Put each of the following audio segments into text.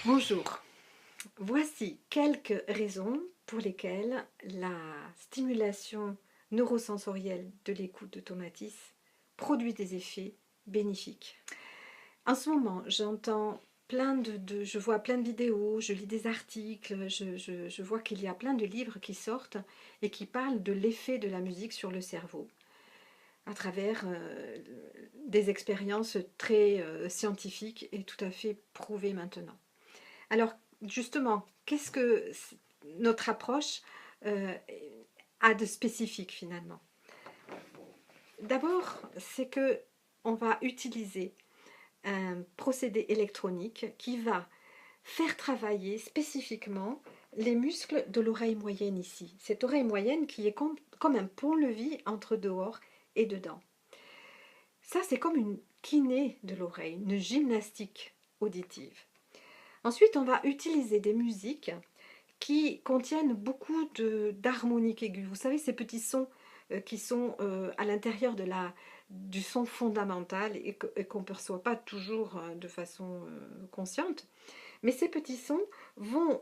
Bonjour, voici quelques raisons pour lesquelles la stimulation neurosensorielle de l'écoute de Tomatis produit des effets bénéfiques. En ce moment, j'entends je vois plein de vidéos, je lis des articles, je vois qu'il y a plein de livres qui sortent et qui parlent de l'effet de la musique sur le cerveau à travers des expériences très scientifiques et tout à fait prouvées maintenant. Alors, justement, qu'est-ce que notre approche euh, a de spécifique finalement? D'abord, c'est que on va utiliser un procédé électronique qui va faire travailler spécifiquement les muscles de l'oreille moyenne ici. Cette oreille moyenne qui est comme un pont-levis entre dehors et dedans. Ça, c'est comme une kiné de l'oreille, une gymnastique auditive. Ensuite, on va utiliser des musiques qui contiennent beaucoup d'harmoniques aiguës. Vous savez, ces petits sons qui sont à l'intérieur du son fondamental et qu'on ne perçoit pas toujours de façon consciente. Mais ces petits sons vont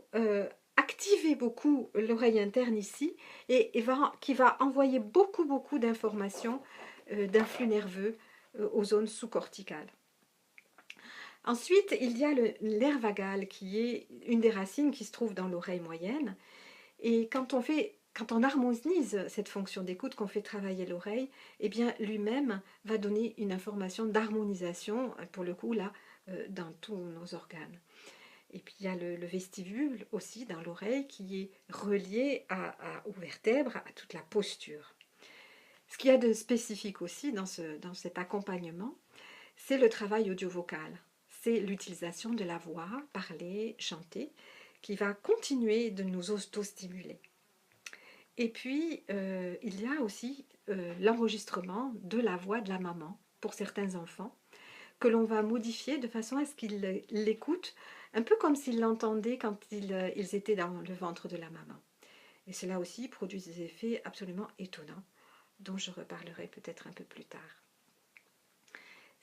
activer beaucoup l'oreille interne ici qui va envoyer beaucoup d'informations d'influx nerveux aux zones sous-corticales. Ensuite, il y a l'air vagal qui est une des racines qui se trouve dans l'oreille moyenne. Et quand on harmonise cette fonction d'écoute, qu'on fait travailler l'oreille, eh bien lui-même va donner une information d'harmonisation, pour le coup là, dans tous nos organes. Et puis il y a le vestibule aussi dans l'oreille qui est relié aux vertèbres, à toute la posture. Ce qu'il y a de spécifique aussi dans cet accompagnement, c'est le travail audio-vocal. C'est l'utilisation de la voix, parler, chanter, qui va continuer de nous auto-stimuler. Et puis, il y a aussi l'enregistrement de la voix de la maman pour certains enfants, que l'on va modifier de façon à ce qu'ils l'écoutent, un peu comme s'ils l'entendaient quand ils étaient dans le ventre de la maman. Et cela aussi produit des effets absolument étonnants, dont je reparlerai peut-être un peu plus tard.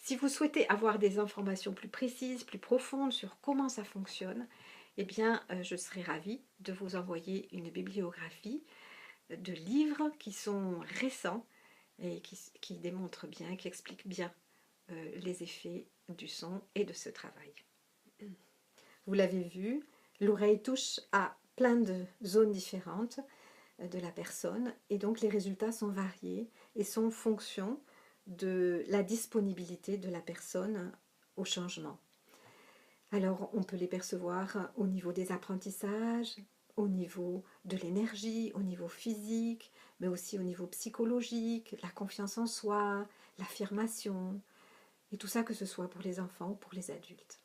Si vous souhaitez avoir des informations plus précises, plus profondes sur comment ça fonctionne, eh bien, je serai ravie de vous envoyer une bibliographie de livres qui sont récents et qui démontrent bien, qui expliquent bien les effets du son et de ce travail. Vous l'avez vu, l'oreille touche à plein de zones différentes de la personne et donc les résultats sont variés et sont fonction de la disponibilité de la personne au changement. Alors on peut les percevoir au niveau des apprentissages, au niveau de l'énergie, au niveau physique, mais aussi au niveau psychologique, la confiance en soi, l'affirmation, et tout ça que ce soit pour les enfants ou pour les adultes.